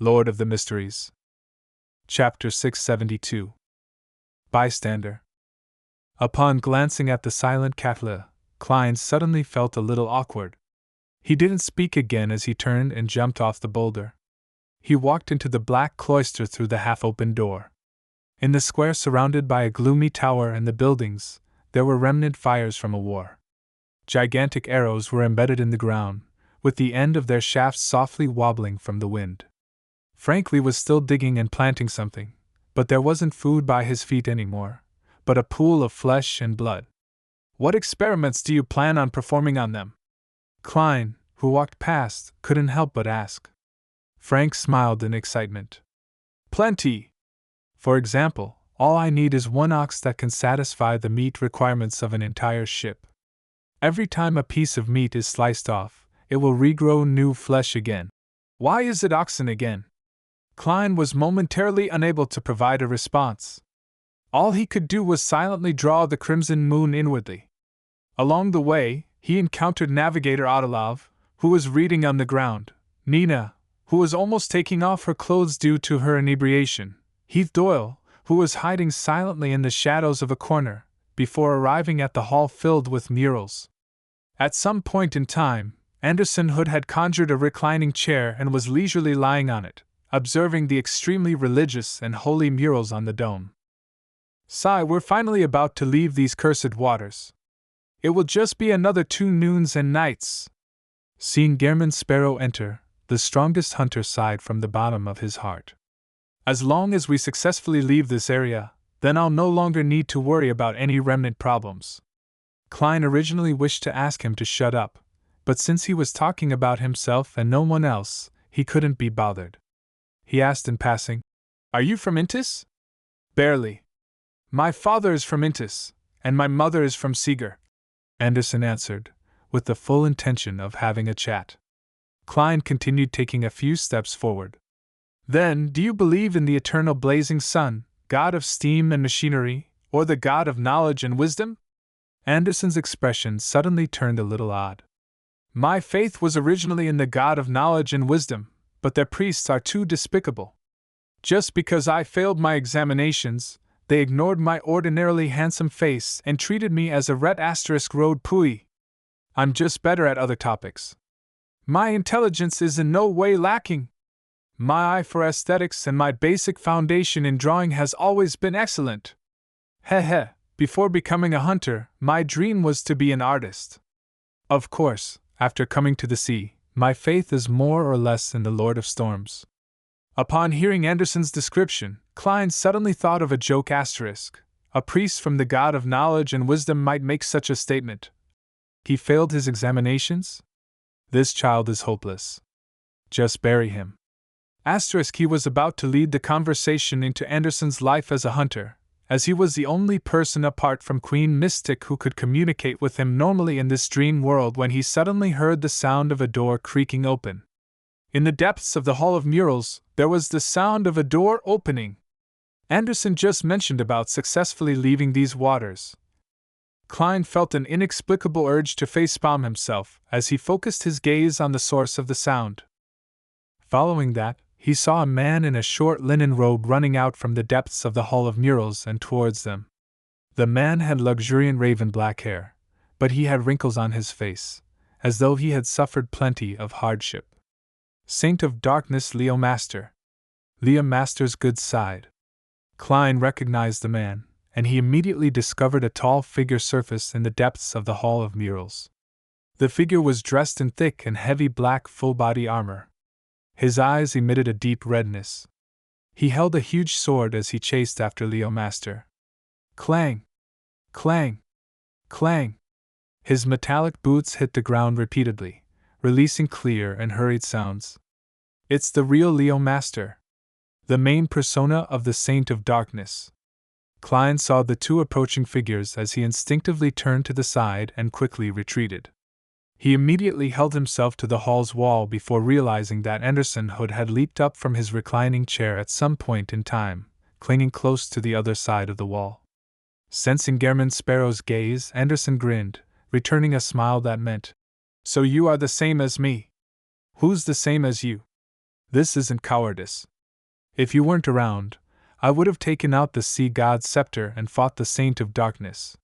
Lord of the Mysteries. Chapter 672. Bystander. Upon glancing at the silent Katla, Klein suddenly felt a little awkward. He didn't speak again as he turned and jumped off the boulder. He walked into the black cloister through the half-open door. In the square surrounded by a gloomy tower and the buildings, there were remnant fires from a war. Gigantic arrows were embedded in the ground, with the end of their shafts softly wobbling from the wind. Franklin was still digging and planting something, but there wasn't food by his feet anymore, but a pool of flesh and blood. What experiments do you plan on performing on them? Klein, who walked past, couldn't help but ask. Frank smiled in excitement. Plenty! For example, all I need is one ox that can satisfy the meat requirements of an entire ship. Every time a piece of meat is sliced off, it will regrow new flesh again. Why is it oxen again? Klein was momentarily unable to provide a response. All he could do was silently draw the crimson moon inwardly. Along the way, he encountered Navigator Odilov, who was reading on the ground, Nina, who was almost taking off her clothes due to her inebriation, Heath Doyle, who was hiding silently in the shadows of a corner, before arriving at the hall filled with murals. At some point in time, Anderson Hood had conjured a reclining chair and was leisurely lying on it, observing the extremely religious and holy murals on the dome. Sigh, we're finally about to leave these cursed waters. It will just be another 2 noons and nights. Seeing Gehrman Sparrow enter, the strongest hunter sighed from the bottom of his heart. As long as we successfully leave this area, then I'll no longer need to worry about any remnant problems. Klein originally wished to ask him to shut up, but since he was talking about himself and no one else, he couldn't be bothered. He asked in passing, "Are you from Intis?" "Barely. My father is from Intis, and my mother is from Seeger," Anderson answered, with the full intention of having a chat. Klein continued, taking a few steps forward. "Then, do you believe in the eternal blazing sun, god of steam and machinery, or the god of knowledge and wisdom?" Anderson's expression suddenly turned a little odd. "My faith was originally in the god of knowledge and wisdom, but their priests are too despicable. Just because I failed my examinations, they ignored my ordinarily handsome face and treated me as a ret * road pui. I'm just better at other topics. My intelligence is in no way lacking. My eye for aesthetics and my basic foundation in drawing has always been excellent. Heh. Before becoming a hunter, my dream was to be an artist. Of course, after coming to the sea, my faith is more or less in the Lord of Storms." Upon hearing Anderson's description, Klein suddenly thought of a joke *. A priest from the god of knowledge and wisdom might make such a statement. He failed his examinations? This child is hopeless. Just bury him. He was about to lead the conversation into Anderson's life as a hunter, as he was the only person apart from Queen Mystic who could communicate with him normally in this dream world, when he suddenly heard the sound of a door creaking open. In the depths of the Hall of Murals, there was the sound of a door opening. Anderson just mentioned about successfully leaving these waters. Klein felt an inexplicable urge to facepalm himself as he focused his gaze on the source of the sound. Following that, he saw a man in a short linen robe running out from the depths of the Hall of Murals and towards them. The man had luxuriant raven black hair, but he had wrinkles on his face, as though he had suffered plenty of hardship. Saint of Darkness Leo Master. Leo Master's good side. Klein recognized the man, and he immediately discovered a tall figure surface in the depths of the Hall of Murals. The figure was dressed in thick and heavy black full-body armor. His eyes emitted a deep redness. He held a huge sword as he chased after Leo Master. Clang! Clang! Clang! His metallic boots hit the ground repeatedly, releasing clear and hurried sounds. It's the real Leo Master, the main persona of the Saint of Darkness. Klein saw the 2 approaching figures as he instinctively turned to the side and quickly retreated. He immediately held himself to the hall's wall before realizing that Anderson Hood had leaped up from his reclining chair at some point in time, clinging close to the other side of the wall. Sensing Gehrman Sparrow's gaze, Anderson grinned, returning a smile that meant, "So you are the same as me." "Who's the same as you?" This isn't cowardice. If you weren't around, I would have taken out the sea god's scepter and fought the Saint of Darkness.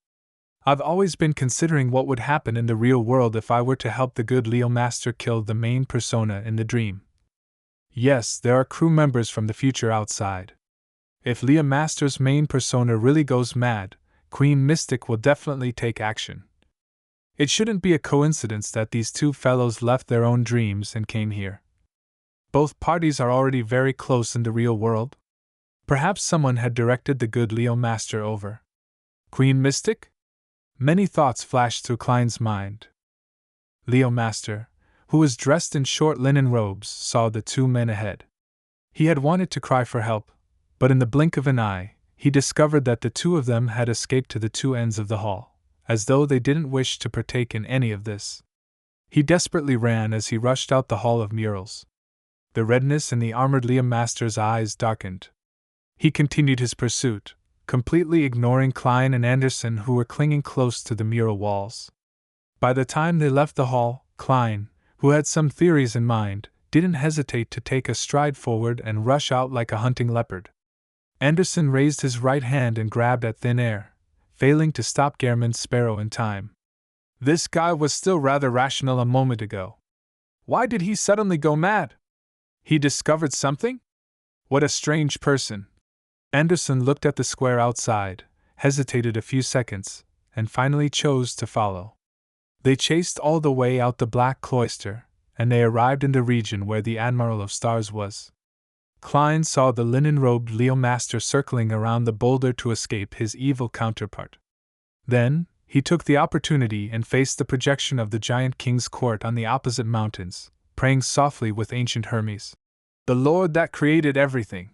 I've always been considering what would happen in the real world if I were to help the good Leo Master kill the main persona in the dream. Yes, there are crew members from the future outside. If Leo Master's main persona really goes mad, Queen Mystic will definitely take action. It shouldn't be a coincidence that these two fellows left their own dreams and came here. Both parties are already very close in the real world. Perhaps someone had directed the good Leo Master over. Queen Mystic? Many thoughts flashed through Klein's mind. Leo Master, who was dressed in short linen robes, saw the two men ahead. He had wanted to cry for help, but in the blink of an eye, he discovered that the two of them had escaped to the two ends of the hall, as though they didn't wish to partake in any of this. He desperately ran as he rushed out the hall of murals. The redness in the armored Leo Master's eyes darkened. He continued his pursuit, completely ignoring Klein and Anderson, who were clinging close to the mural walls. By the time they left the hall, Klein, who had some theories in mind, didn't hesitate to take a stride forward and rush out like a hunting leopard. Anderson raised his right hand and grabbed at thin air, failing to stop Gehrman's Sparrow in time. This guy was still rather rational a moment ago. Why did he suddenly go mad? He discovered something? What a strange person. Anderson looked at the square outside, hesitated a few seconds, and finally chose to follow. They chased all the way out the Black Cloister, and they arrived in the region where the Admiral of Stars was. Klein saw the linen-robed Leo Master circling around the boulder to escape his evil counterpart. Then, he took the opportunity and faced the projection of the giant king's court on the opposite mountains, praying softly with ancient Hermes. The Lord that created everything.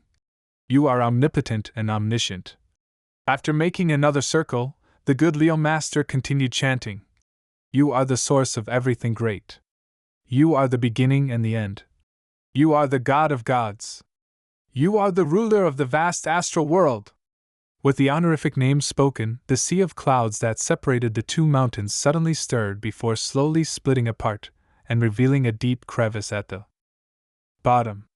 You are omnipotent and omniscient. After making another circle, the good Leo Master continued chanting. You are the source of everything great. You are the beginning and the end. You are the God of gods. You are the ruler of the vast astral world. With the honorific name spoken, the sea of clouds that separated the two mountains suddenly stirred before slowly splitting apart and revealing a deep crevice at the bottom.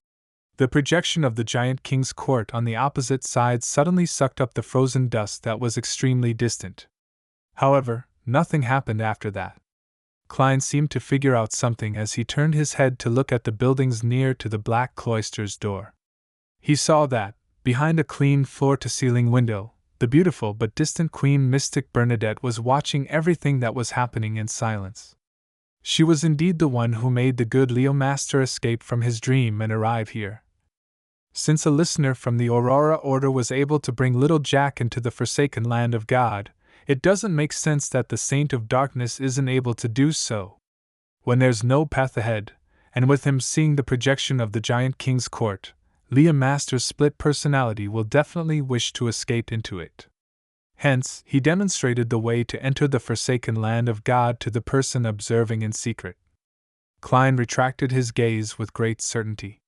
The projection of the giant king's court on the opposite side suddenly sucked up the frozen dust that was extremely distant. However, nothing happened after that. Klein seemed to figure out something as he turned his head to look at the buildings near to the Black Cloister's door. He saw that, behind a clean floor-to-ceiling window, the beautiful but distant Queen Mystic Bernadette was watching everything that was happening in silence. She was indeed the one who made the good Leo Master escape from his dream and arrive here. Since a listener from the Aurora Order was able to bring little Jack into the forsaken land of God, it doesn't make sense that the Saint of Darkness isn't able to do so. When there's no path ahead, and with him seeing the projection of the giant king's court, Leo Master's split personality will definitely wish to escape into it. Hence, he demonstrated the way to enter the forsaken land of God to the person observing in secret. Klein retracted his gaze with great certainty.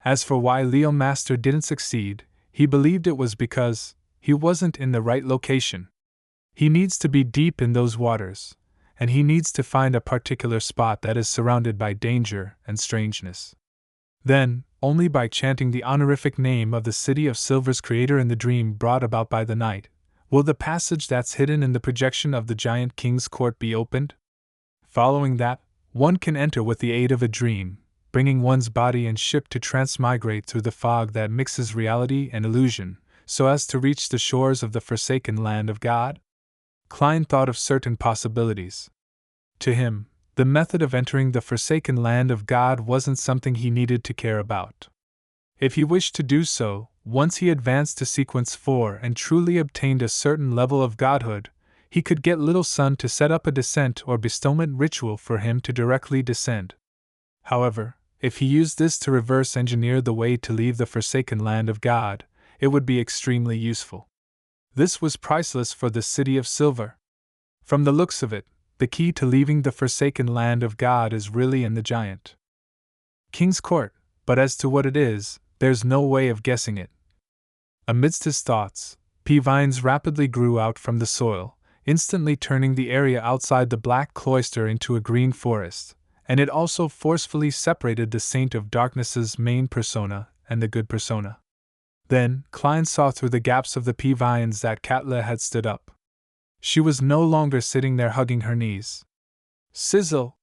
As for why Leo Master didn't succeed, he believed it was because he wasn't in the right location. He needs to be deep in those waters, and he needs to find a particular spot that is surrounded by danger and strangeness. Then, only by chanting the honorific name of the City of Silver's creator in the dream brought about by the night, will the passage that's hidden in the projection of the giant king's court be opened. Following that, one can enter with the aid of a dream, bringing one's body and ship to transmigrate through the fog that mixes reality and illusion, so as to reach the shores of the forsaken land of God? Klein thought of certain possibilities. To him, the method of entering the forsaken land of God wasn't something he needed to care about. If he wished to do so, once he advanced to sequence 4 and truly obtained a certain level of godhood, he could get Little Sun to set up a descent or bestowment ritual for him to directly descend. However, if he used this to reverse engineer the way to leave the forsaken land of God, it would be extremely useful. This was priceless for the City of Silver. From the looks of it, the key to leaving the forsaken land of God is really in the giant king's court, but as to what it is, there's no way of guessing it. Amidst his thoughts, pea vines rapidly grew out from the soil, instantly turning the area outside the Black Cloister into a green forest, and it also forcefully separated the Saint of Darkness's main persona and the good persona. Then, Klein saw through the gaps of the pea vines that Katla had stood up. She was no longer sitting there hugging her knees. Sizzle!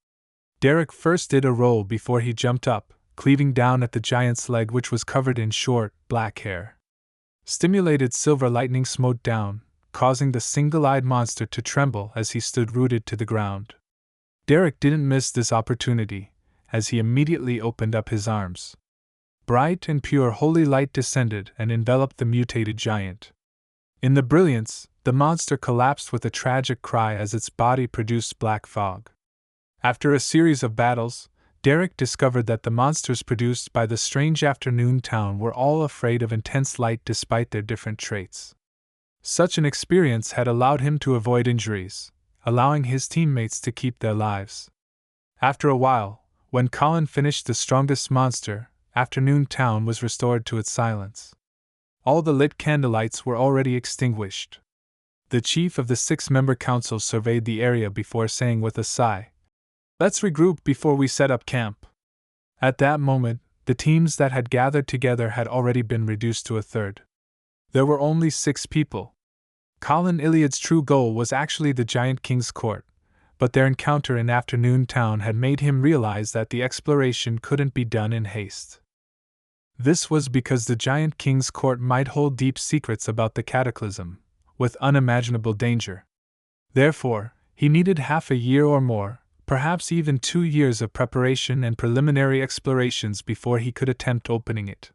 Derek first did a roll before he jumped up, cleaving down at the giant's leg, which was covered in short, black hair. Stimulated silver lightning smote down, causing the single-eyed monster to tremble as he stood rooted to the ground. Derek didn't miss this opportunity, as he immediately opened up his arms. Bright and pure holy light descended and enveloped the mutated giant. In the brilliance, the monster collapsed with a tragic cry as its body produced black fog. After a series of battles, Derek discovered that the monsters produced by the strange afternoon town were all afraid of intense light despite their different traits. Such an experience had allowed him to avoid injuries, allowing his teammates to keep their lives. After a while, when Colin finished the strongest monster, Afternoon Town was restored to its silence. All the lit candlelights were already extinguished. The chief of the 6-member council surveyed the area before saying with a sigh, "Let's regroup before we set up camp." At that moment, the teams that had gathered together had already been reduced to a third. There were only 6 people. Colin Iliad's true goal was actually the Giant King's court, but their encounter in Afternoon Town had made him realize that the exploration couldn't be done in haste. This was because the Giant King's court might hold deep secrets about the cataclysm, with unimaginable danger. Therefore, he needed half a year or more, perhaps even 2 years of preparation and preliminary explorations before he could attempt opening it.